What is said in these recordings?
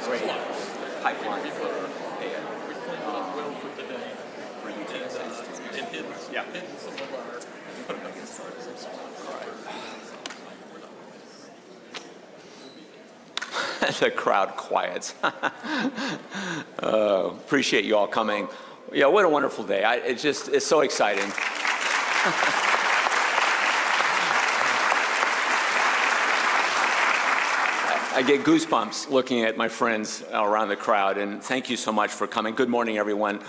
great pipeline for the crowd quiets. Appreciate you all coming. Yeah, what a wonderful day. It's so exciting. I get goosebumps looking at my friends around the crowd, and thank you so much for coming. Good morning, everyone.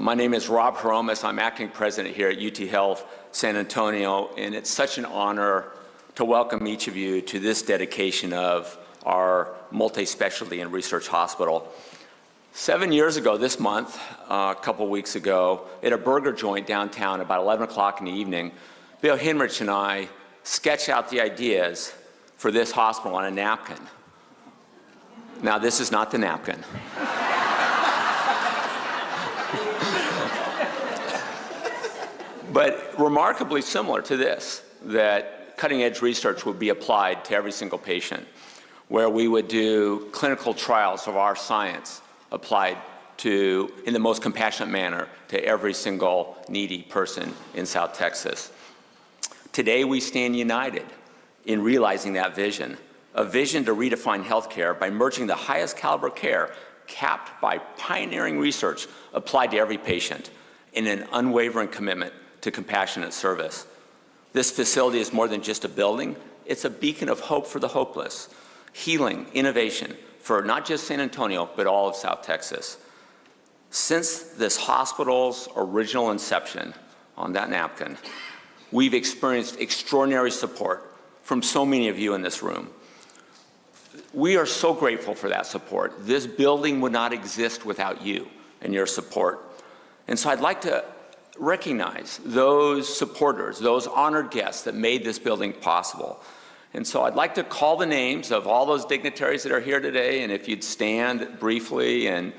My name is Rob Hromis. I'm acting president here at UT Health San Antonio, and it's such an honor to welcome each of you to this dedication of our multi-specialty and research hospital. 7 years ago this month, a couple weeks ago, at a burger joint downtown about 11 o'clock in the evening, Bill Hinrich and I sketched out the ideas for this hospital on a napkin. Now, this is not the napkin. But remarkably similar to this, that cutting-edge research would be applied to every single patient, where we would do clinical trials of our science applied to, in the most compassionate manner, to every single needy person in South Texas. Today, we stand united in realizing that vision, a vision to redefine healthcare by merging the highest caliber care capped by pioneering research applied to every patient in an unwavering commitment to compassionate service. This facility is more than just a building, it's a beacon of hope for the hopeless, healing, innovation for not just San Antonio, but all of South Texas. Since this hospital's original inception on that napkin, we've experienced extraordinary support from so many of you in this room. We are so grateful for that support. This building would not exist without you and your support. And so I'd like to recognize those supporters, those honored guests that made this building possible. And so I'd like to call the names of all those dignitaries that are here today, and if you'd stand briefly, and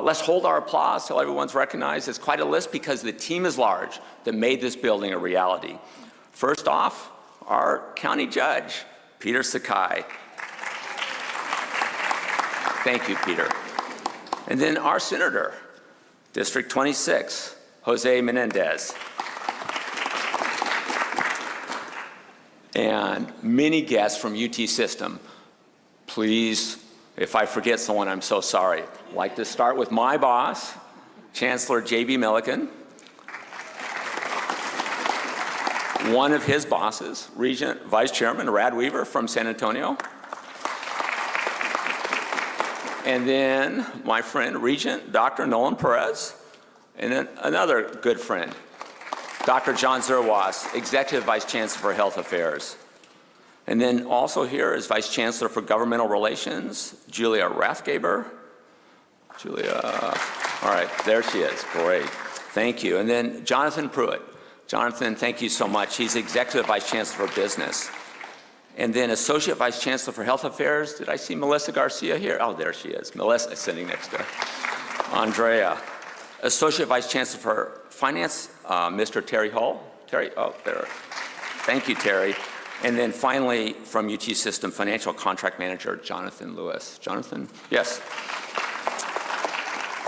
let's hold our applause till everyone's recognized. It's quite a list because the team is large that made this building a reality. First off, our county judge, Peter Sakai. Thank you, Peter. And then our senator, District 26, Jose Menendez. And many guests from UT System. Please, if I forget someone, I'm so sorry. I'd like to start with my boss, Chancellor J.B. Milliken. One of his bosses, Regent Vice Chairman Rad Weaver from San Antonio. And then my friend, Regent Dr. Nolan Perez. And then another good friend, Dr. John Zerwas, Executive Vice Chancellor for Health Affairs. And then also here is Vice Chancellor for Governmental Relations, Julia Rathgaber. Julia, all right, there she is, great. Thank you. And then Jonathan Pruitt. Jonathan, thank you so much. He's Executive Vice Chancellor for Business. And then Associate Vice Chancellor for Health Affairs. Did I see Melissa Garcia here? Oh, there she is. Melissa is sitting next to her. Andrea. Associate Vice Chancellor for Finance, Mr. Terry Hall. Terry, oh, there. Thank you, Terry. And then finally, from UT System, Financial Contract Manager, Jonathan Lewis. Jonathan? Yes.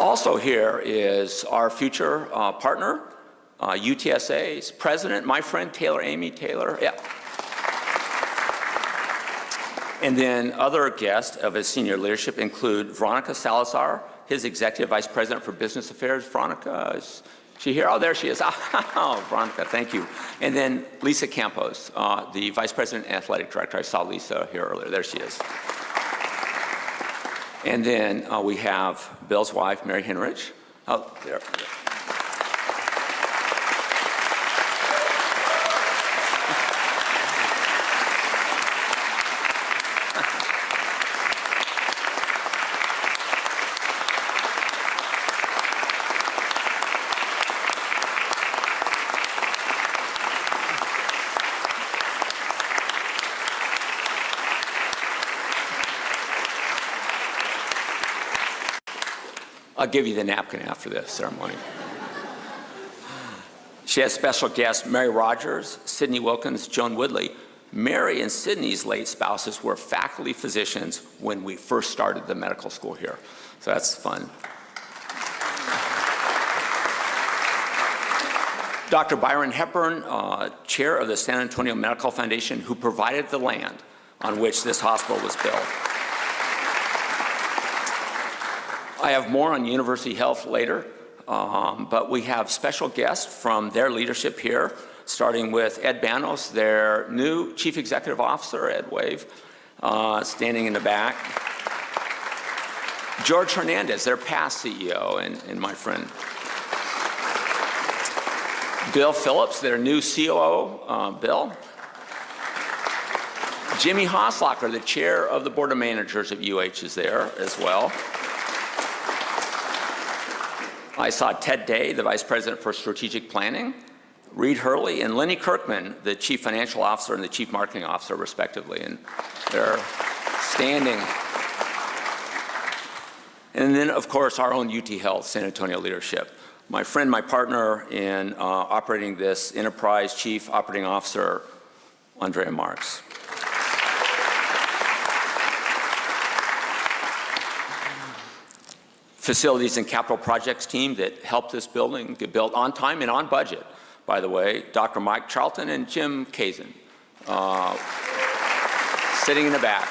Also here is our future partner, UTSA's president, my friend Amy Taylor. Yeah. And then other guests of his senior leadership include Veronica Salazar, his Executive Vice President for Business Affairs. Veronica, is she here? Oh, there she is. Oh, Veronica, thank you. And then Lisa Campos, the Vice President and Athletic Director. I saw Lisa here earlier. There she is. And then we have Bill's wife, Mary Hinrich. Oh, there. I'll give you the napkin after this ceremony. She has special guests Mary Rogers, Sydney Wilkins, Joan Woodley. Mary and Sydney's late spouses were faculty physicians when we first started the medical school here. So that's fun. Dr. Byron Hepburn, chair of the San Antonio Medical Foundation, who provided the land on which this hospital was built. I have more on University Health later, but we have special guests from their leadership here, starting with Ed Banos, their new Chief Executive Officer, Ed Wave, standing in the back. George Hernandez, their past CEO, and my friend. Bill Phillips, their new COO, Bill. Jimmy Hoslocker, the chair of the Board of Managers of UH, is there as well. I saw Ted Day, the Vice President for Strategic Planning, Reed Hurley, and Lenny Kirkman, the Chief Financial Officer and the Chief Marketing Officer, respectively. And they're standing. And then, of course, our own UT Health San Antonio leadership. My friend, my partner in operating this enterprise, Chief Operating Officer, Andrea Marks. Facilities and capital projects team that helped this building get built on time and on budget, by the way, Dr. Mike Charlton and Jim Kazin, sitting in the back.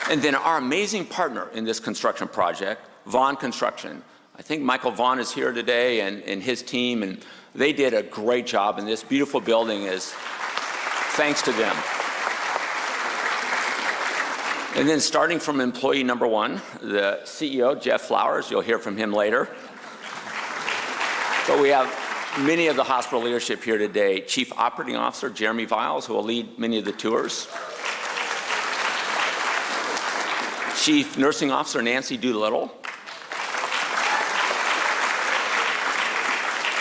And then our amazing partner in this construction project, Vaughn Construction. I think Michael Vaughn is here today and his team, and they did a great job, and this beautiful building is thanks to them. And then starting from employee number one, the CEO, Jeff Flowers, you'll hear from him later. But we have many of the hospital leadership here today. Chief Operating Officer, Jeremy Viles, who will lead many of the tours. Chief Nursing Officer, Nancy Doolittle.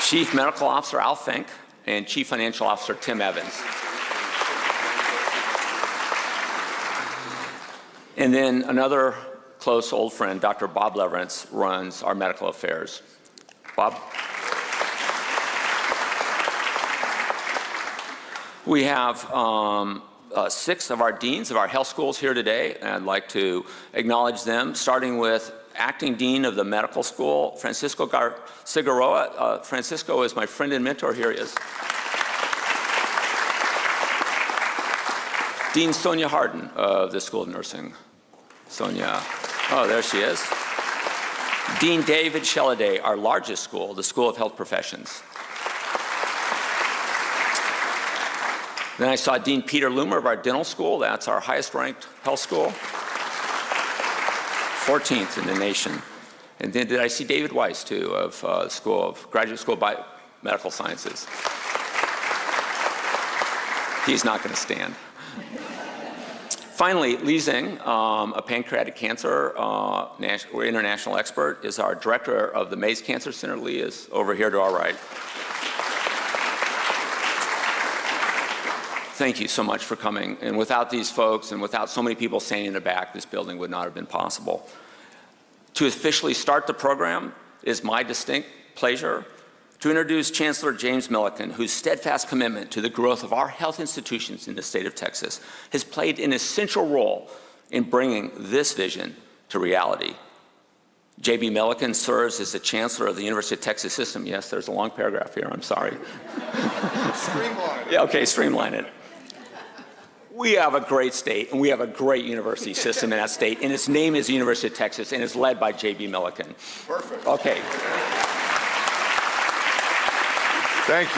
Chief Medical Officer, Al Fink, and Chief Financial Officer, Tim Evans. And then another close old friend, Dr. Bob Leverance, runs our medical affairs. Bob? We have 6 of our deans of our health schools here today, and I'd like to acknowledge them, starting with Acting Dean of the Medical School, Francisco Cigaroa. Francisco is my friend and mentor. Here he is. Dean Sonia Harden of the School of Nursing. Sonia, oh, there she is. Dean David Shelladay, our largest school, the School of Health Professions. Then I saw Dean Peter Loomer of our dental school. That's our highest ranked health school. 14th in the nation. And then did I see David Weiss, too, of Graduate School of Biomedical Sciences. He's not going to stand. Finally, Li Zing, a pancreatic cancer international expert, is our director of the Mays Cancer Center. Li is over here to our right. Thank you so much for coming. And without these folks and without so many people standing in the back, this building would not have been possible. To officially start the program, it is my distinct pleasure to introduce Chancellor James Milliken, whose steadfast commitment to the growth of our health institutions in the state of Texas has played an essential role in bringing this vision to reality. J.B. Milliken serves as the Chancellor of the University of Texas System. Yes, there's a long paragraph here, I'm sorry. Streamline it. Yeah, okay, streamline it. We have a great state, and we have a great university system in that state, and its name is the University of Texas, and it's led by J.B. Milliken. Perfect. Okay. Thank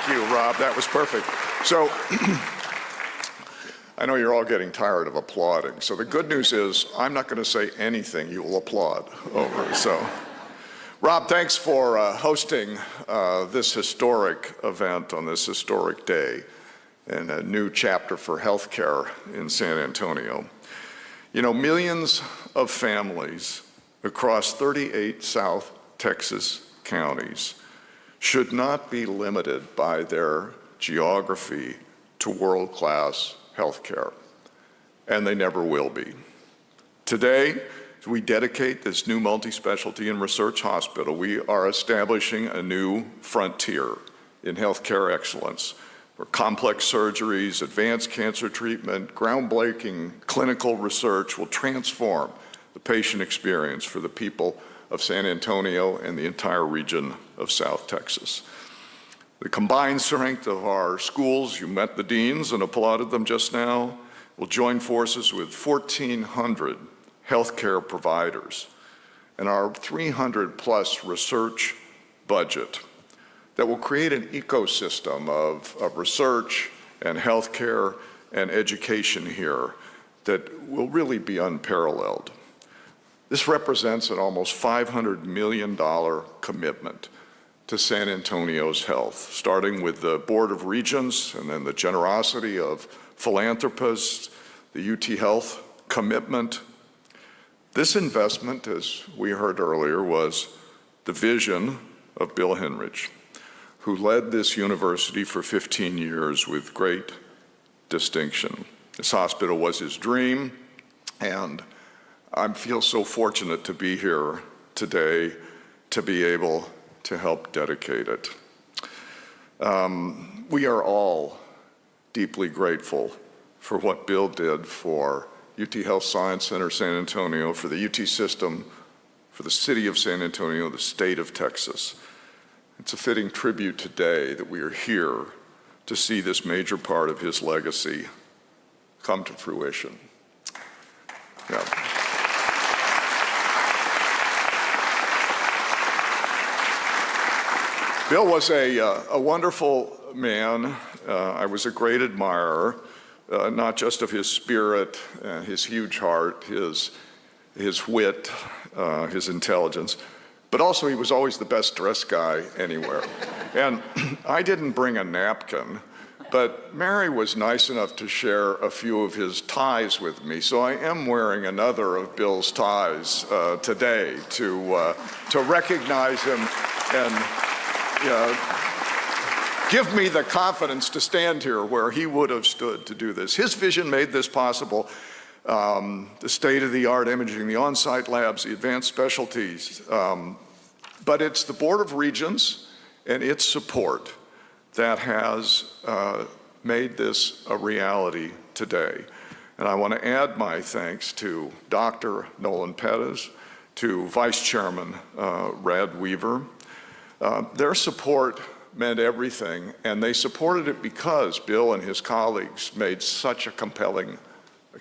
you, Rob. That was perfect. So, I know you're all getting tired of applauding. So the good news is I'm not going to say anything you will applaud over. So, Rob, thanks for hosting this historic event on this historic day and a new chapter for healthcare in San Antonio. You know, millions of families across 38 South Texas counties should not be limited by their geography to world-class healthcare, and they never will be. Today, as we dedicate this new multi-specialty and research hospital, we are establishing a new frontier in healthcare excellence where complex surgeries, advanced cancer treatment, groundbreaking clinical research will transform the patient experience for the people of San Antonio and the entire region of South Texas. The combined strength of our schools, you met the deans and applauded them just now, will join forces with 1,400 healthcare providers and our 300+ research budget that will create an ecosystem of research and healthcare and education here that will really be unparalleled. This represents an almost $500 million commitment to San Antonio's health, starting with the Board of Regents and then the generosity of philanthropists, the UT Health commitment. This investment, as we heard earlier, was the vision of Bill Henrich, who led this university for 15 years with great distinction. This hospital was his dream, and I feel so fortunate to be here today to be able to help dedicate it. We are all deeply grateful for what Bill did for UT Health Science Center San Antonio, for the UT system, for the city of San Antonio, the state of Texas. It's a fitting tribute today that we are here to see this major part of his legacy come to fruition. Yeah. Bill was a wonderful man. I was a great admirer, not just of his spirit, his huge heart, his wit, his intelligence, but also he was always the best dressed guy anywhere. And I didn't bring a napkin, but Mary was nice enough to share a few of his ties with me, so I am wearing another of Bill's ties today to recognize him and give me the confidence to stand here where he would have stood to do this. His vision made this possible. The state-of-the-art imaging, the on-site labs, the advanced specialties. But it's the Board of Regents and its support that has made this a reality today. And I want to add my thanks to Dr. Nolan Pettis, to Vice Chairman Rad Weaver. Their support meant everything, and they supported it because Bill and his colleagues made such a compelling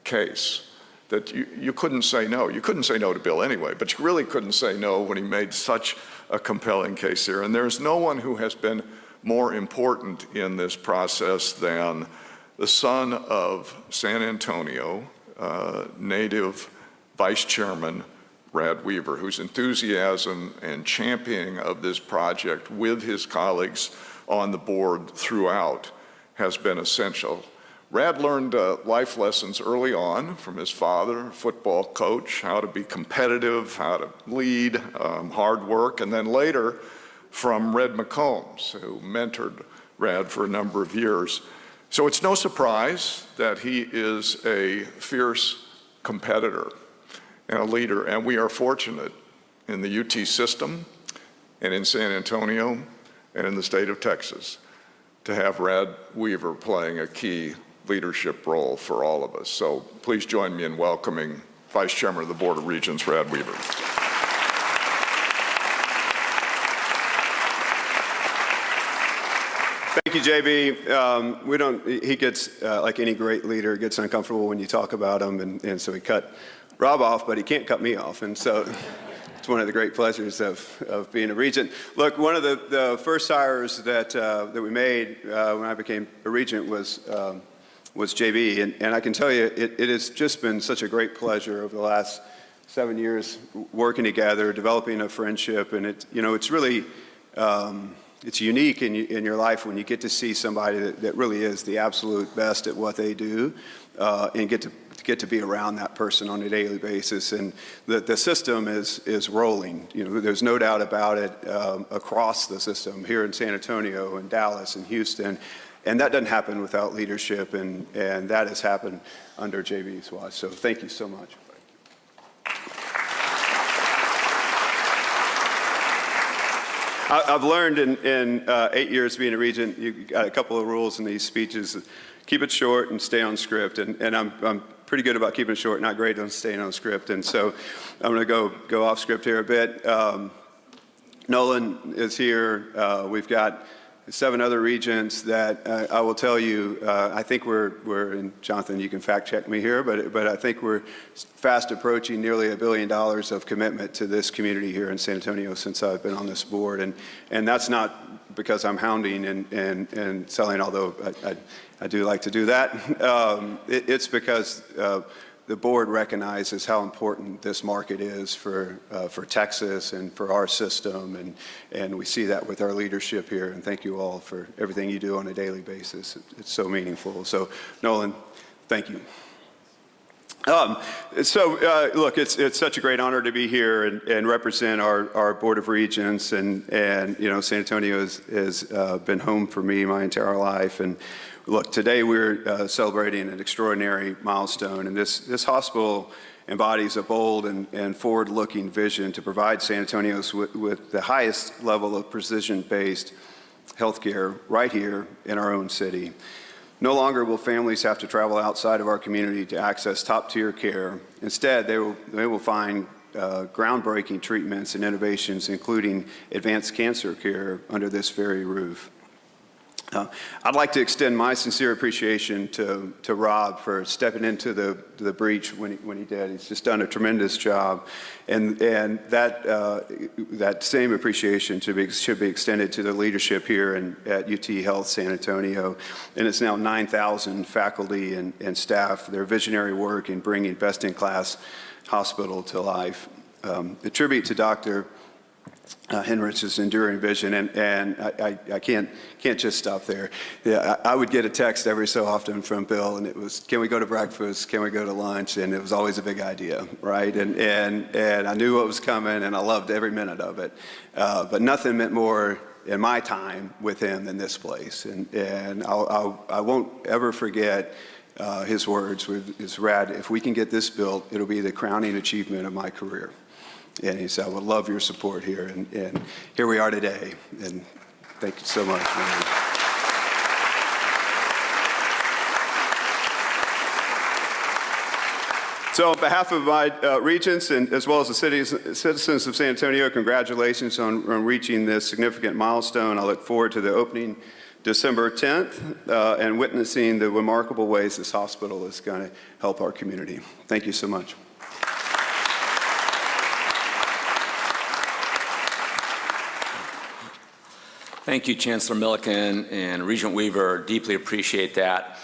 case that you couldn't say no. You couldn't say no to Bill anyway, but you really couldn't say no when he made such a compelling case here. And there's no one who has been more important in this process than the son of San Antonio, native Vice Chairman Rad Weaver, whose enthusiasm and championing of this project with his colleagues on the board throughout has been essential. Rad learned life lessons early on from his father, football coach, how to be competitive, how to lead, hard work, and then later from Red McCombs, who mentored Rad for a number of years. So it's no surprise that he is a fierce competitor and a leader, and we are fortunate in the UT system and in San Antonio and in the state of Texas to have Rad Weaver playing a key leadership role for all of us. So please join me in welcoming Vice Chairman of the Board of Regents, Rad Weaver. Thank you, JB. He gets, like any great leader, gets uncomfortable when you talk about him, and so he cut Rob off, but he can't cut me off, and so it's one of the great pleasures of being a regent. Look, one of the first hires that we made when I became a regent was JB, and I can tell you it has just been such a great pleasure over the last 7 years working together, developing a friendship, and it's really it's unique in your life when you get to see somebody that really is the absolute best at what they do, and get to be around that person on a daily basis. And the system is rolling. There's no doubt about it, across the system here in San Antonio and Dallas and Houston. And that doesn't happen without leadership, and that has happened under JB's watch. So thank you so much. I've learned in 8 years being a regent, you got a couple of rules in these speeches. Keep it short and stay on script. And I'm pretty good about keeping it short, not great on staying on script. And so I'm going to go off script here a bit. Nolan is here. We've got 7 other regents that I will tell you, I think we're, and Jonathan, you can fact check me here, but I think we're fast approaching nearly $1 billion of commitment to this community here in San Antonio since I've been on this board. And that's not because I'm hounding and selling, although I do like to do that. It's because the board recognizes how important this market is for Texas and for our system, and we see that with our leadership here. And thank you all for everything you do on a daily basis. It's so meaningful. So, Nolan, thank you. Look, it's such a great honor to be here and represent our Board of Regents, and you know, San Antonio has been home for me my entire life. And look, today we're celebrating an extraordinary milestone, and this hospital embodies a bold and forward-looking vision to provide San Antonians with the highest level of precision-based healthcare right here in our own city. No longer will families have to travel outside of our community to access top-tier care. Instead, they will find groundbreaking treatments and innovations, including advanced cancer care, under this very roof. I'd like to extend my sincere appreciation to Rob for stepping into the breach when he did. He's just done a tremendous job, and that same appreciation should be extended to the leadership here at UT Health San Antonio, and it's now 9,000 faculty and staff. Their visionary work in bringing best-in-class hospital to life. A tribute to Dr. Henrich's enduring vision, and I can't just stop there. Yeah, I would get a text every so often from Bill, and it was, "Can we go to breakfast? Can we go to lunch?" And it was always a big idea, right? And I knew what was coming, and I loved every minute of it. But nothing meant more in my time with him than this place, and I won't ever forget his words. It's rad. If we can get this built, it'll be the crowning achievement of my career. And he said, "I would love your support here." And here we are today. And thank you so much, man. So on behalf of my regents, and as well as the citizens of San Antonio, congratulations on reaching this significant milestone. I look forward to the opening December 10th and witnessing the remarkable ways this hospital is going to help our community. Thank you so much. Thank you, Chancellor Milliken and Regent Weaver. Deeply appreciate that.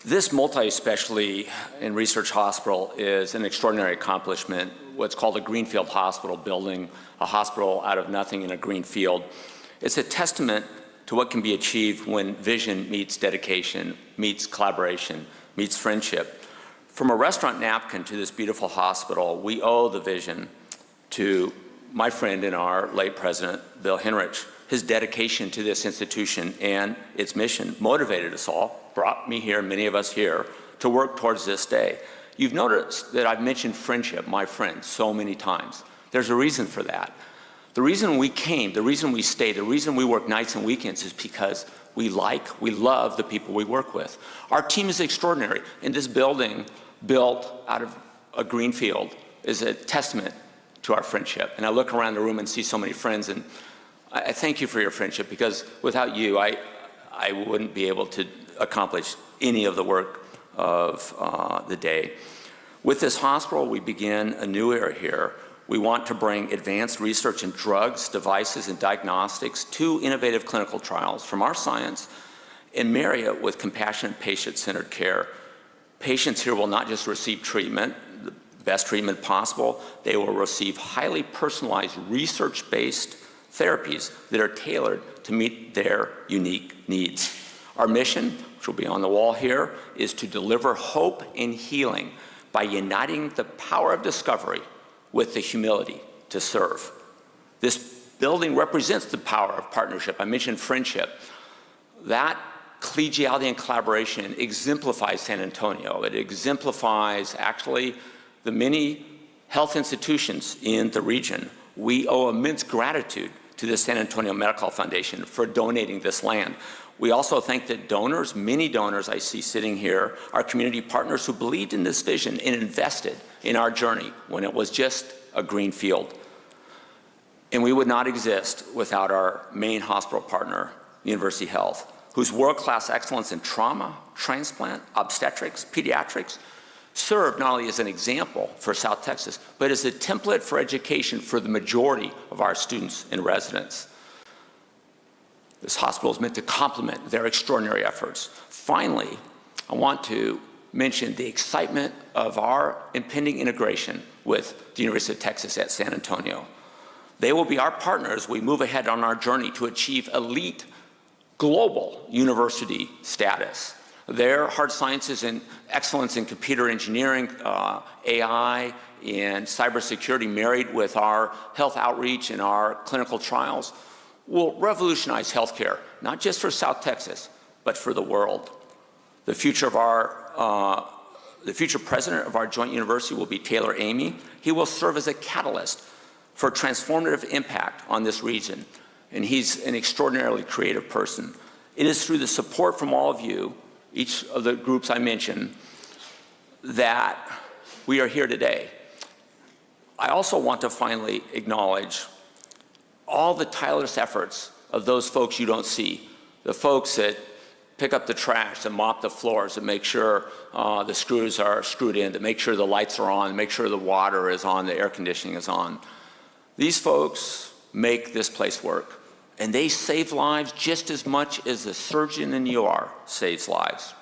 This multi-specialty and research hospital is an extraordinary accomplishment, what's called a greenfield hospital, building a hospital out of nothing in a green field. It's a testament to what can be achieved when vision meets dedication, meets collaboration, meets friendship. From a restaurant napkin to this beautiful hospital, we owe the vision to my friend and our late president, Bill Henrich. His dedication to this institution and its mission motivated us all, brought me here, many of us here, to work towards this day. You've noticed that I've mentioned friendship, my friend, so many times. There's a reason for that. The reason we came, the reason we stay, the reason we work nights and weekends is because we love the people we work with. Our team is extraordinary, and this building, built out of a green field, is a testament to our friendship. And I look around the room and see so many friends, and I thank you for your friendship, because without you, I wouldn't be able to accomplish any of the work of the day. With this hospital, we begin a new era here. We want to bring advanced research in drugs, devices, and diagnostics to innovative clinical trials from our science and marry it with compassionate, patient-centered care. Patients here will not just receive treatment, the best treatment possible, they will receive highly personalized, research-based therapies that are tailored to meet their unique needs. Our mission, which will be on the wall here, is to deliver hope and healing by uniting the power of discovery with the humility to serve. This building represents the power of partnership. I mentioned friendship. That collegiality and collaboration exemplifies San Antonio. It exemplifies actually the many health institutions in the region. We owe immense gratitude to the San Antonio Medical Foundation for donating this land. We also thank the donors, many donors I see sitting here, our community partners who believed in this vision and invested in our journey when it was just a green field. And we would not exist without our main hospital partner, University Health, whose world-class excellence in trauma, transplant, obstetrics, pediatrics, served not only as an example for South Texas, but as a template for education for the majority of our students and residents. This hospital is meant to complement their extraordinary efforts. Finally, I want to mention the excitement of our impending integration with the University of Texas at San Antonio. They will be our partners as we move ahead on our journey to achieve elite global university status. Their hard sciences and excellence in computer engineering, AI, and cybersecurity married with our health outreach and our clinical trials will revolutionize healthcare, not just for South Texas, but for the world. The future president of our joint university will be Taylor Amy. He will serve as a catalyst for transformative impact on this region, and he's an extraordinarily creative person. It is through the support from all of you, each of the groups I mentioned, that we are here today. I also want to finally acknowledge all the tireless efforts of those folks you don't see, the folks that pick up the trash, that mop the floors, that make sure the screws are screwed in, that make sure the lights are on, make sure the water is on, the air conditioning is on. These folks make this place work, and they save lives just as much as the surgeon in the ER saves lives.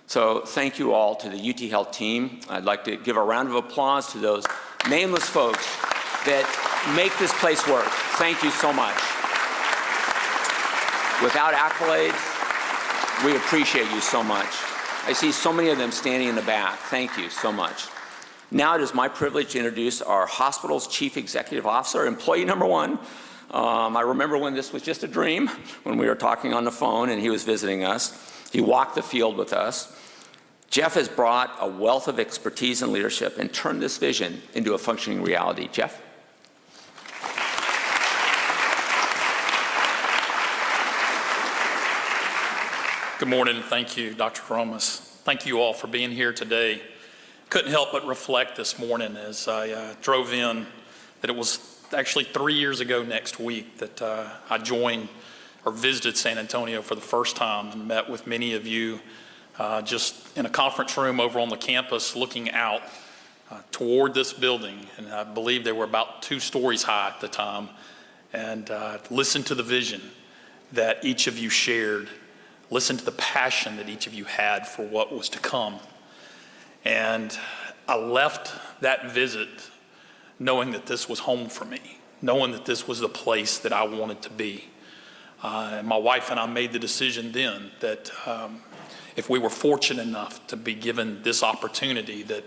So thank you all to the UT Health team. I'd like to give a round of applause to those nameless folks that make this place work. Thank you so much. Without accolades, we appreciate you so much. I see so many of them standing in the back. Thank you so much. Now it is my privilege to introduce our hospital's Chief Executive Officer, employee number one. I remember when this was just a dream, when we were talking on the phone and he was visiting us. He walked the field with us. Jeff has brought a wealth of expertise and leadership and turned this vision into a functioning reality. Jeff? Good morning. Thank you, Dr. Romas. Thank you all for being here today. Couldn't help but reflect this morning as I drove in that it was actually 3 years ago next week that I joined or visited San Antonio for the first time and met with many of you just in a conference room over on the campus looking out toward this building. And I believe they were about 2 stories high at the time. And listened to the vision that each of you shared. Listen to the passion that each of you had for what was to come. And I left that visit knowing that this was home for me, knowing that this was the place that I wanted to be. And my wife and I made the decision then that if we were fortunate enough to be given this opportunity, that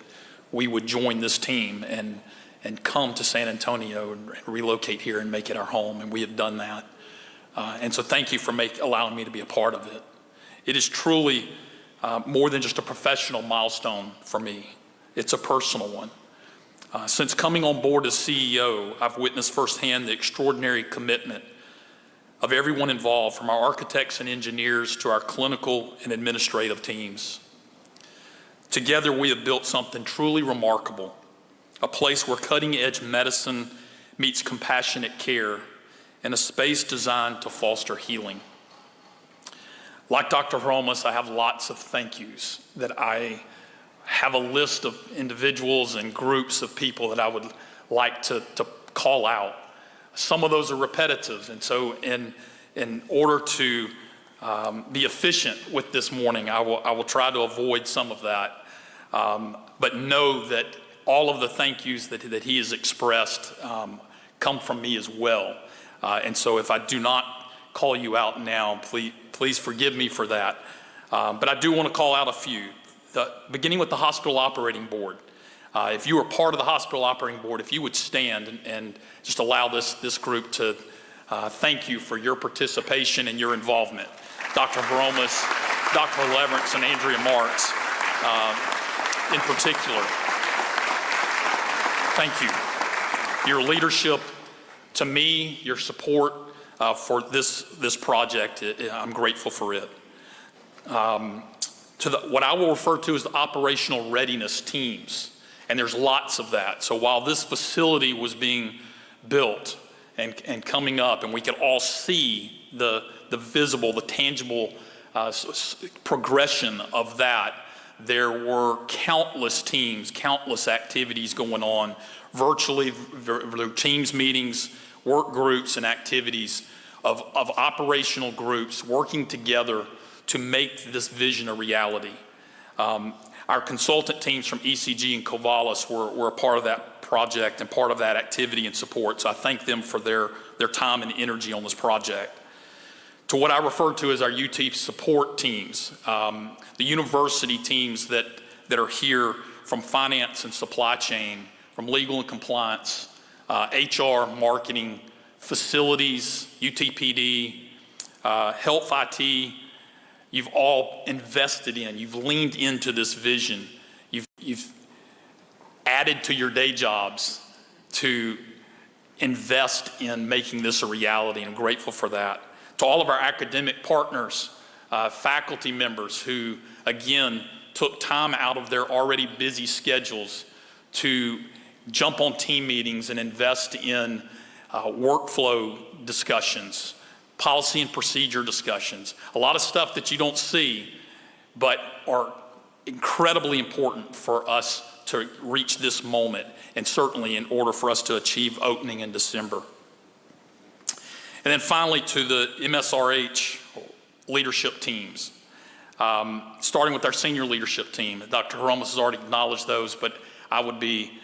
we would join this team and come to San Antonio and relocate here and make it our home, and we have done that. And so thank you for allowing me to be a part of it. It is truly more than just a professional milestone for me. It's a personal one. Since coming on board as CEO, I've witnessed firsthand the extraordinary commitment of everyone involved, from our architects and engineers to our clinical and administrative teams. Together, we have built something truly remarkable, a place where cutting-edge medicine meets compassionate care in a space designed to foster healing. Like Dr. Romas, I have lots of thank yous that I have a list of individuals and groups of people that I would like to call out. Some of those are repetitive, and so in order to be efficient with this morning, I will try to avoid some of that. But know that all of the thank yous that he has expressed come from me as well. And so if I do not call you out now, please forgive me for that. But I do want to call out a few. Beginning with the hospital operating board. If you are part of the hospital operating board, if you would stand and just allow this group to thank you for your participation and your involvement. Dr. Baromas, Dr. Leverance, and Andrea Marks in particular. Thank you. Your leadership to me, your support for this project, I'm grateful for it. What I will refer to as the operational readiness teams, and there's lots of that. So while this facility was being built and coming up, and we could all see the visible, the tangible progression of that, there were countless teams, countless activities going on, virtually teams meetings, work groups and activities of operational groups working together to make this vision a reality. Our consultant teams from ECG and Covalis were a part of that project and part of that activity and support, so I thank them for their time and energy on this project. To what I refer to as our UT support teams, the university teams that are here from finance and supply chain, from legal and compliance, HR, marketing, facilities, UTPD, health IT, you've all invested in, you've leaned into this vision. You've added to your day jobs to invest in making this a reality, and I'm grateful for that. To all of our academic partners, faculty members who, again, took time out of their already busy schedules to jump on team meetings and invest in workflow discussions, policy and procedure discussions, a lot of stuff that you don't see, but are incredibly important for us to reach this moment, and certainly in order for us to achieve opening in December. And then finally, to the MSRH leadership teams, starting with our senior leadership team. Dr. Hromas has already acknowledged those, but I would be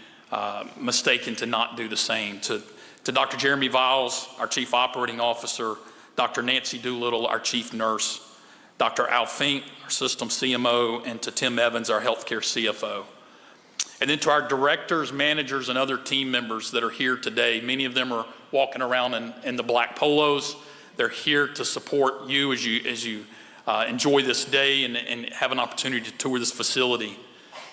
mistaken to not do the same. To Dr. Jeremy Viles, our Chief Operating Officer, Dr. Nancy Doolittle, our Chief Nurse, Dr. Al Fink, our System CMO, and to Tim Evans, our Healthcare CFO. And then to our directors, managers, and other team members that are here today. Many of them are walking around in the black polos. They're here to support you as you enjoy this day and have an opportunity to tour this facility.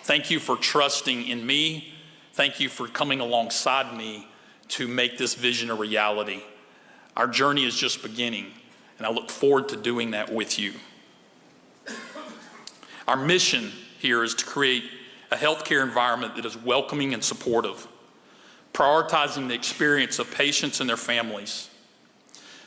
Thank you for trusting in me. Thank you for coming alongside me to make this vision a reality. Our journey is just beginning, and I look forward to doing that with you. Our mission here is to create a healthcare environment that is welcoming and supportive, prioritizing the experience of patients and their families.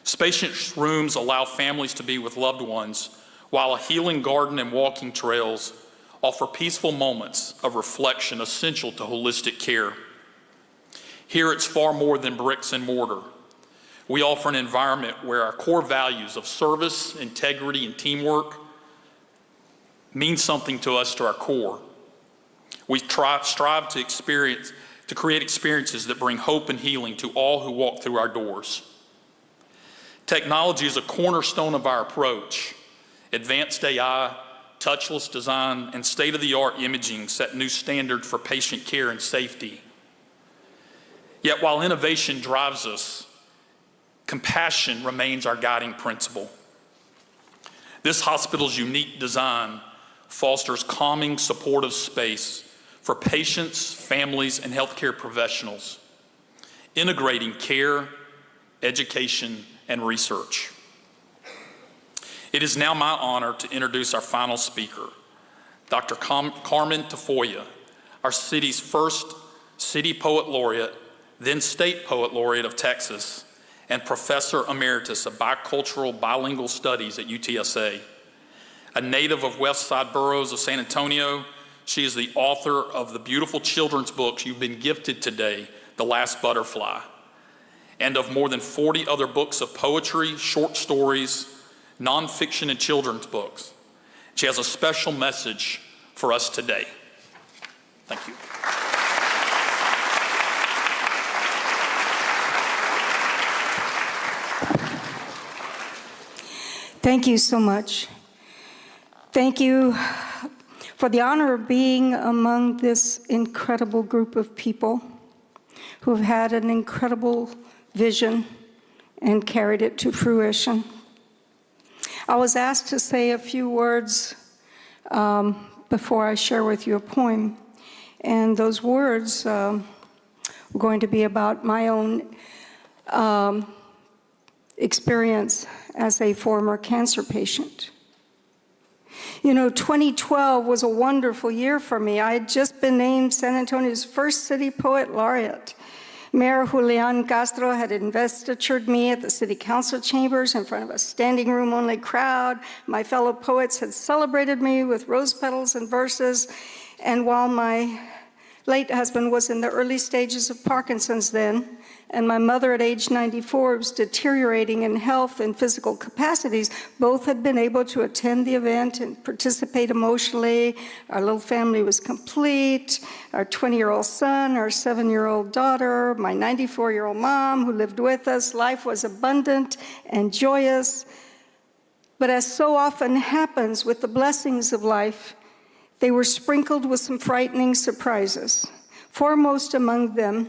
Spacious rooms allow families to be with loved ones, while a healing garden and walking trails offer peaceful moments of reflection essential to holistic care. Here it's far more than bricks and mortar. We offer an environment where our core values of service, integrity, and teamwork mean something to us to our core. We strive to create experiences that bring hope and healing to all who walk through our doors. Technology is a cornerstone of our approach. Advanced AI, touchless design, and state-of-the-art imaging set new standards for patient care and safety. Yet while innovation drives us, compassion remains our guiding principle. This hospital's unique design fosters calming, supportive space for patients, families, and healthcare professionals, integrating care, education, and research. It is now my honor to introduce our final speaker, Dr. Carmen Tafoya, our city's first City Poet Laureate, then State Poet Laureate of Texas, and Professor Emeritus of Bicultural Bilingual Studies at UTSA. A native of West Side boroughs of San Antonio, she is the author of the beautiful children's books you've been gifted today, The Last Butterfly, and of more than 40 other books of poetry, short stories, nonfiction, and children's books. She has a special message for us today. Thank you. Thank you so much. Thank you for the honor of being among this incredible group of people who have had an incredible vision and carried it to fruition. I was asked to say a few words before I share with you a poem, and those words were going to be about my own experience as a former cancer patient. You know, 2012 was a wonderful year for me. I had just been named San Antonio's first city poet laureate. Mayor Julian Castro had investitured me at the city council chambers in front of a standing room only crowd. My fellow poets had celebrated me with rose petals and verses. And while my late husband was in the early stages of Parkinson's then, and my mother at age 94 was deteriorating in health and physical capacities, both had been able to attend the event and participate emotionally. Our little family was complete. Our 20-year-old son, our 7-year-old daughter, my 94-year-old mom who lived with us. Life was abundant and joyous. But as so often happens with the blessings of life, they were sprinkled with some frightening surprises. Foremost among them,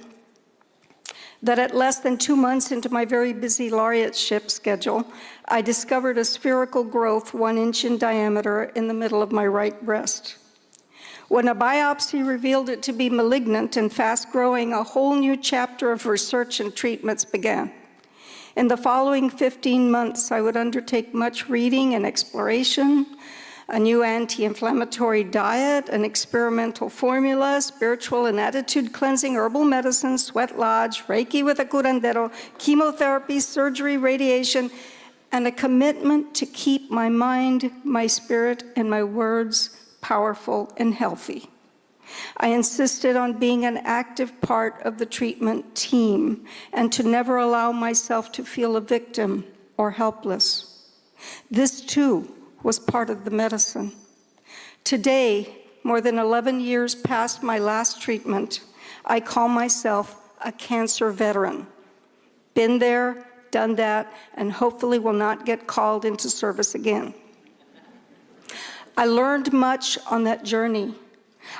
that at less than 2 months into my very busy laureateship schedule, I discovered a spherical growth 1 inch in diameter in the middle of my right breast. When a biopsy revealed it to be malignant and fast-growing, a whole new chapter of research and treatments began. In the following 15 months, I would undertake much reading and exploration, a new anti-inflammatory diet, an experimental formula, spiritual and attitude cleansing, herbal medicine, sweat lodge, Reiki with a curandero, chemotherapy, surgery, radiation, and a commitment to keep my mind, my spirit, and my words powerful and healthy. I insisted on being an active part of the treatment team and to never allow myself to feel a victim or helpless. This too was part of the medicine. Today, more than 11 years past my last treatment, I call myself a cancer veteran. Been there, done that, and hopefully will not get called into service again. I learned much on that journey.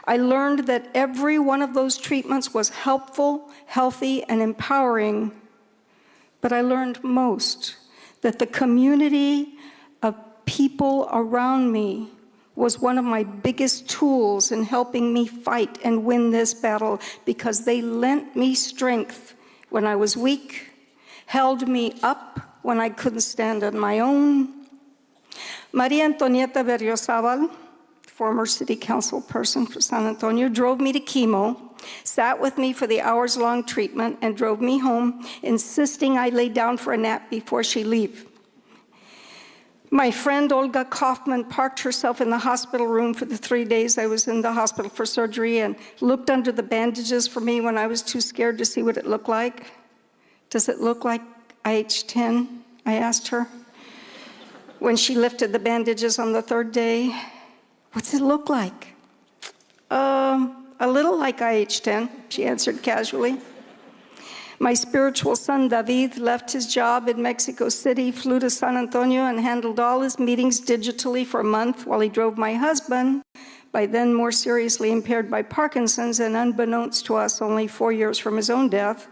I learned that every one of those treatments was helpful, healthy, and empowering. But I learned most that the community of people around me was one of my biggest tools in helping me fight and win this battle, because they lent me strength when I was weak, held me up when I couldn't stand on my own. Maria Antonieta Berriozábal, former city council person for San Antonio, drove me to chemo, sat with me for the hours-long treatment, and drove me home, insisting I lay down for a nap before she leave. My friend Olga Kaufman parked herself in the hospital room for the 3 days I was in the hospital for surgery and looked under the bandages for me when I was too scared to see what it looked like. Does it look like IH-10? I asked her. When she lifted the bandages on the 3rd day, what's it look like? A little like IH-10, she answered casually. My spiritual son, David, left his job in Mexico City, flew to San Antonio, and handled all his meetings digitally for a month while he drove my husband, by then more seriously impaired by Parkinson's and unbeknownst to us only 4 years from his own death,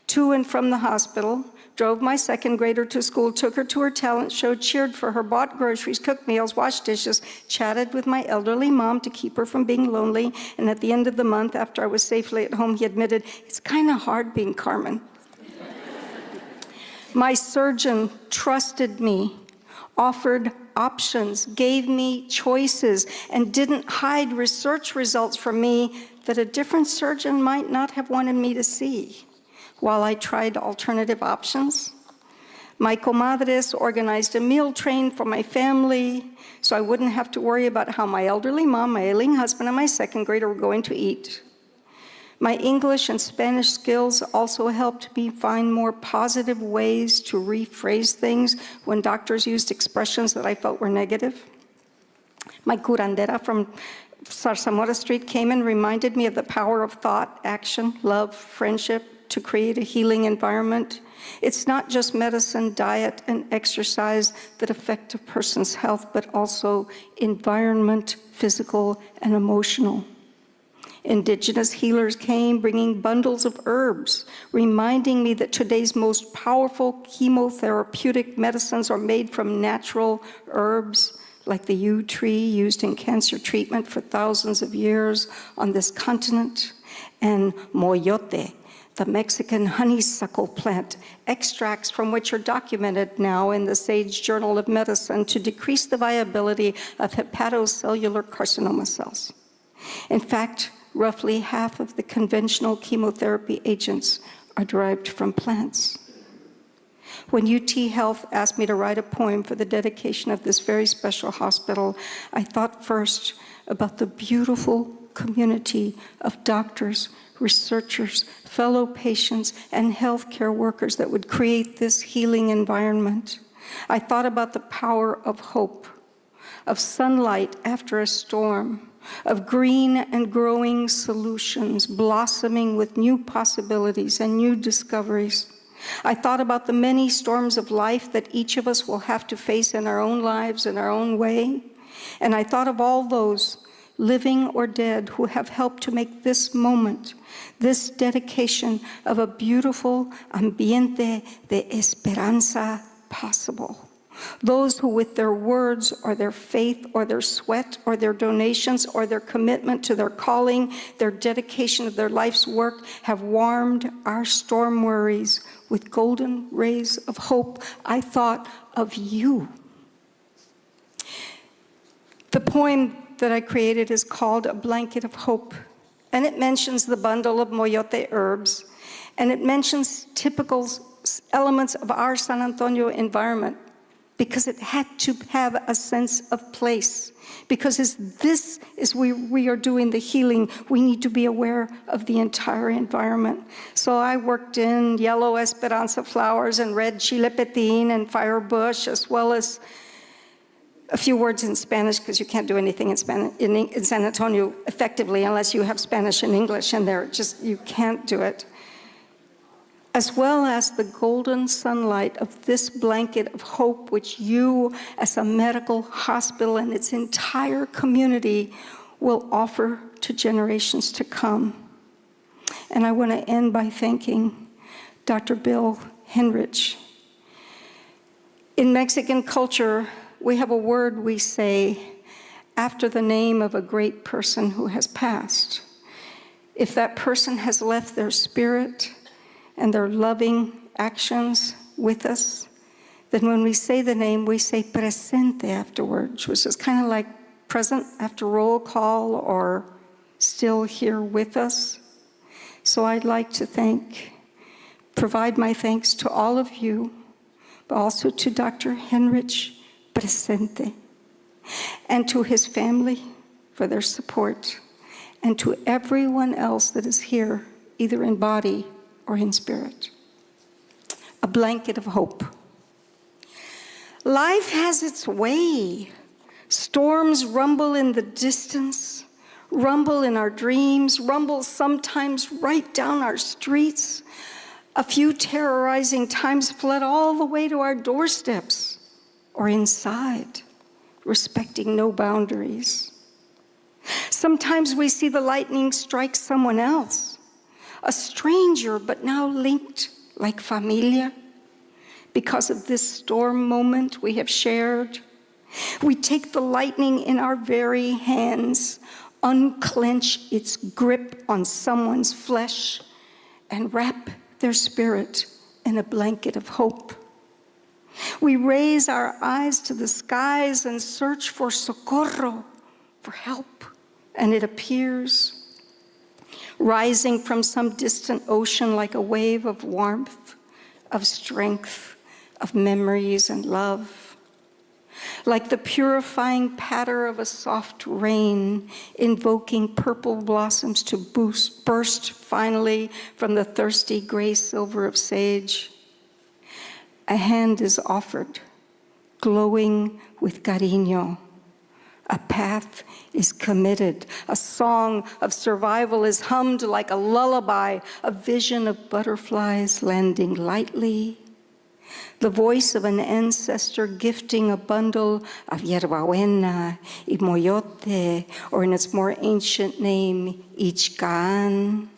to and from the hospital, drove my 2nd grader to school, took her to her talent show, cheered for her, bought groceries, cooked meals, washed dishes, chatted with my elderly mom to keep her from being lonely, and at the end of the month, after I was safely at home, he admitted, "It's kind of hard being Carmen." My surgeon trusted me, offered options, gave me choices, and didn't hide research results from me that a different surgeon might not have wanted me to see. While I tried alternative options, my comadres organized a meal train for my family so I wouldn't have to worry about how my elderly mom, my ailing husband, and my 2nd grader were going to eat. My English and Spanish skills also helped me find more positive ways to rephrase things when doctors used expressions that I felt were negative. My curandera from Zarzamora Street came and reminded me of the power of thought, action, love, friendship, to create a healing environment. It's not just medicine, diet, and exercise that affect a person's health, but also environment, physical, and emotional. Indigenous healers came bringing bundles of herbs, reminding me that today's most powerful chemotherapeutic medicines are made from natural herbs, like the yew tree used in cancer treatment for thousands of years on this continent, and moyote, the Mexican honeysuckle plant, extracts from which are documented now in the Sage Journal of Medicine to decrease the viability of hepatocellular carcinoma cells. In fact, roughly half of the conventional chemotherapy agents are derived from plants. When UT Health asked me to write a poem for the dedication of this very special hospital, I thought first about the beautiful community of doctors, researchers, fellow patients, and healthcare workers that would create this healing environment. I thought about the power of hope, of sunlight after a storm, of green and growing solutions, blossoming with new possibilities and new discoveries. I thought about the many storms of life that each of us will have to face in our own lives in our own way. And I thought of all those, living or dead, who have helped to make this moment, this dedication of a beautiful ambiente de esperanza possible. Those who with their words or their faith or their sweat or their donations or their commitment to their calling, their dedication of their life's work have warmed our storm worries with golden rays of hope. I thought of you. The poem that I created is called A Blanket of Hope, and it mentions the bundle of moyote herbs, and it mentions typical elements of our San Antonio environment, because it had to have a sense of place. Because this is where we are doing the healing, we need to be aware of the entire environment. So I worked in yellow esperanza flowers and red chile petin and firebush, as well as a few words in Spanish, because you can't do anything in San Antonio effectively unless you have Spanish and English, and you can't do it. As well as the golden sunlight of this blanket of hope, which you, as a medical hospital and its entire community, will offer to generations to come. And I want to end by thanking Dr. Bill Henrich. In Mexican culture, we have a word we say after the name of a great person who has passed. If that person has left their spirit and their loving actions with us, then when we say the name, we say presente afterwards, which is kind of like present after roll call or still here with us. So I'd like to provide my thanks to all of you, but also to Dr. Henrich Presente, and to his family for their support, and to everyone else that is here, either in body or in spirit. A blanket of hope. Life has its way. Storms rumble in the distance, rumble in our dreams, rumble sometimes right down our streets. A few terrorizing times fled all the way to our doorsteps or inside, respecting no boundaries. Sometimes we see the lightning strike someone else, a stranger, but now linked like familia. Because of this storm moment we have shared, we take the lightning in our very hands, unclench its grip on someone's flesh, and wrap their spirit in a blanket of hope. We raise our eyes to the skies and search for socorro, for help, and it appears, rising from some distant ocean like a wave of warmth, of strength, of memories and love. Like the purifying patter of a soft rain, invoking purple blossoms to burst finally from the thirsty gray silver of sage. A hand is offered, glowing with cariño. A path is committed. A song of survival is hummed like a lullaby, a vision of butterflies landing lightly. The voice of an ancestor gifting a bundle of hierbabuena y moyote, or in its more ancient name, ichcan.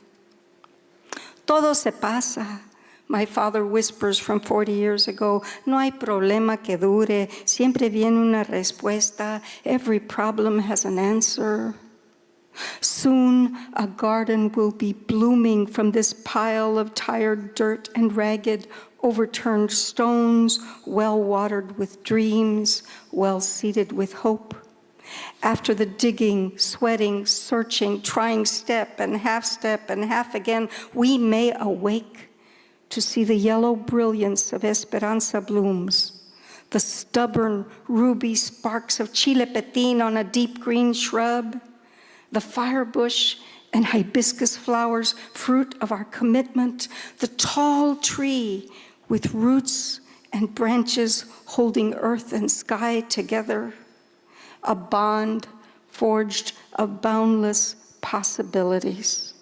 Todo se pasa. My father whispers from 40 years ago, no hay problema que dure, siempre viene una respuesta, every problem has an answer. Soon a garden will be blooming from this pile of tired dirt and ragged, overturned stones, well watered with dreams, well seeded with hope. After the digging, sweating, searching, trying step and half again, we may awake to see the yellow brilliance of Esperanza blooms, the stubborn ruby sparks of chile petin on a deep green shrub, the firebush and hibiscus flowers, fruit of our commitment, the tall tree with roots and branches holding earth and sky together, a bond forged of boundless possibilities.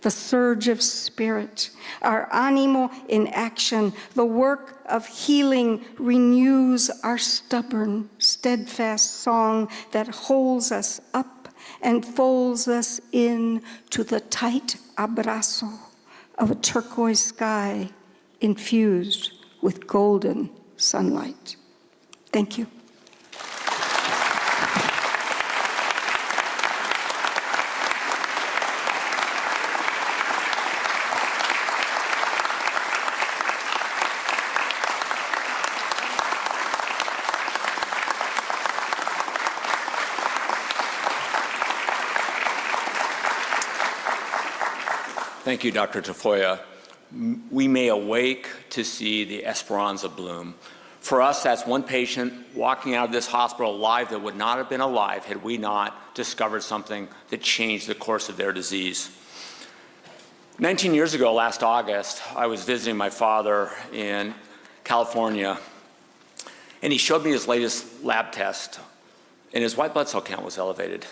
The surge of spirit, our animo in action, the work of healing renews our stubborn, steadfast song that holds us up and folds us in to the tight abrazo of a turquoise sky infused with golden sunlight. Thank you. Thank you, Dr. Tafoya. We may awake to see the Esperanza bloom. For us, that's one patient walking out of this hospital alive that would not have been alive had we not discovered something that changed the course of their disease. 19 years ago, last August, I was visiting my father in California, and he showed me his latest lab test, and his white blood cell count was elevated.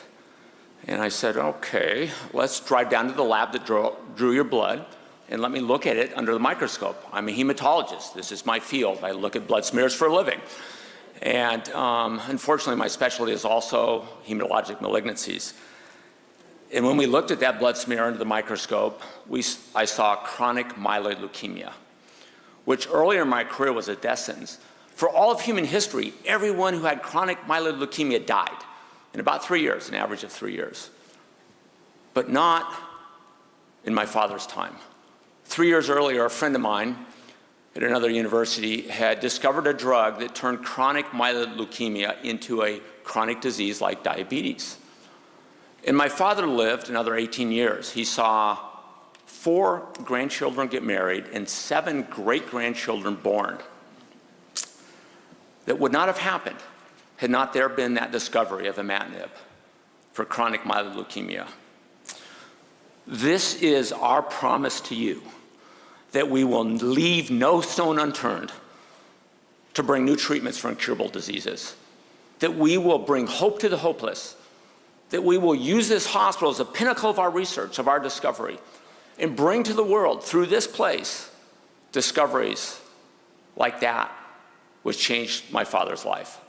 And I said, okay, let's drive down to the lab that drew your blood and let me look at it under the microscope. I'm a hematologist. This is my field. I look at blood smears for a living. And unfortunately, my specialty is also hematologic malignancies. And when we looked at that blood smear under the microscope, I saw chronic myeloid leukemia, which earlier in my career was a death sentence. For all of human history, everyone who had chronic myeloid leukemia died in about 3 years, an average of 3 years. But not in my father's time. 3 years earlier, a friend of mine at another university had discovered a drug that turned chronic myeloid leukemia into a chronic disease like diabetes. And my father lived another 18 years. He saw 4 grandchildren get married and 7 great-grandchildren born. That would not have happened had not there been that discovery of imatinib for chronic myeloid leukemia. This is our promise to you, that we will leave no stone unturned to bring new treatments for incurable diseases, that we will bring hope to the hopeless, that we will use this hospital as a pinnacle of our research, of our discovery, and bring to the world, through this place, discoveries like that which changed my father's life.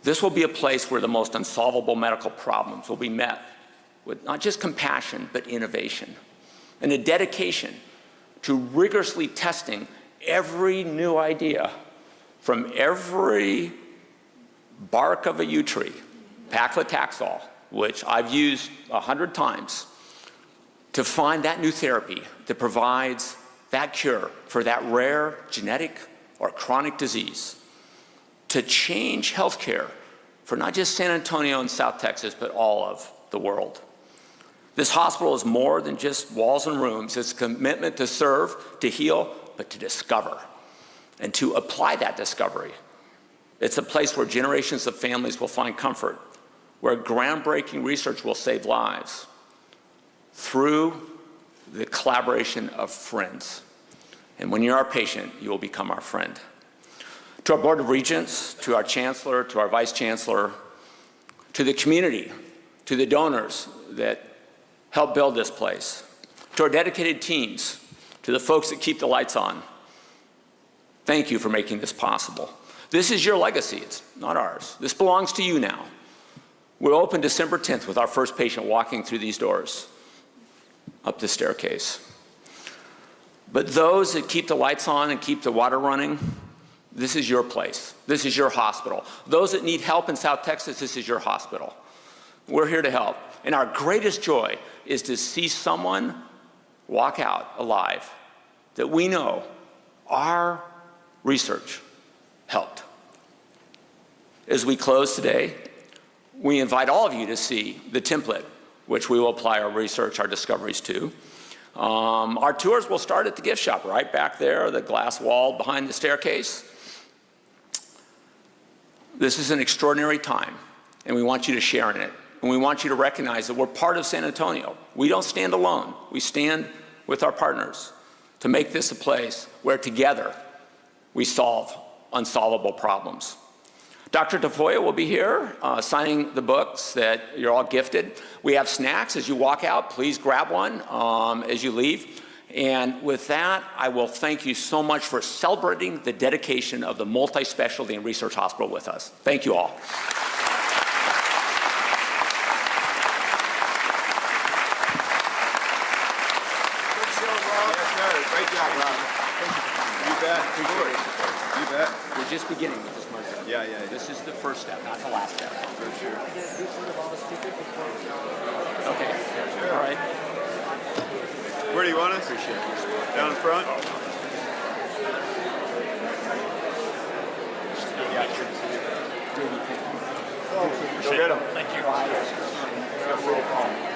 This will be a place where the most unsolvable medical problems will be met with not just compassion, but innovation, and a dedication to rigorously testing every new idea from every bark of a yew tree, paclitaxel, which I've used 100 times, to find that new therapy that provides that cure for that rare genetic or chronic disease, to change healthcare for not just San Antonio and South Texas, but all of the world. This hospital is more than just walls and rooms. It's a commitment to serve, to heal, but to discover and to apply that discovery. It's a place where generations of families will find comfort, where groundbreaking research will save lives through the collaboration of friends. And when you're our patient, you will become our friend. To our Board of Regents, to our Chancellor, to our Vice Chancellor, to the community, to the donors that help build this place, to our dedicated teams, to the folks that keep the lights on, thank you for making this possible. This is your legacy, it's not ours. This belongs to you now. We'll open December 10th with our first patient walking through these doors, up the staircase. But those that keep the lights on and keep the water running, this is your place. This is your hospital. Those that need help in South Texas, this is your hospital. We're here to help. And our greatest joy is to see someone walk out alive that we know our research helped. As we close today, we invite all of you to see the template which we will apply our research, our discoveries to. Our tours will start at the gift shop right back there, the glass wall behind the staircase. This is an extraordinary time, and we want you to share in it. And we want you to recognize that we're part of San Antonio. We don't stand alone. We stand with our partners to make this a place where together we solve unsolvable problems. Dr. Tafoya will be here signing the books that you're all gifted. We have snacks as you walk out. Please grab one as you leave. And with that, I will thank you so much for celebrating the dedication of the Multispecialty and Research Hospital with us. Thank you all. Great job, Rob. You bet. You bet. We're just beginning with this merger. Yeah. This is the first step, not the last step. For sure. Okay. All right. Where do you want us? Appreciate it. Down in front? Appreciate it. Thank you. Feel free to call me.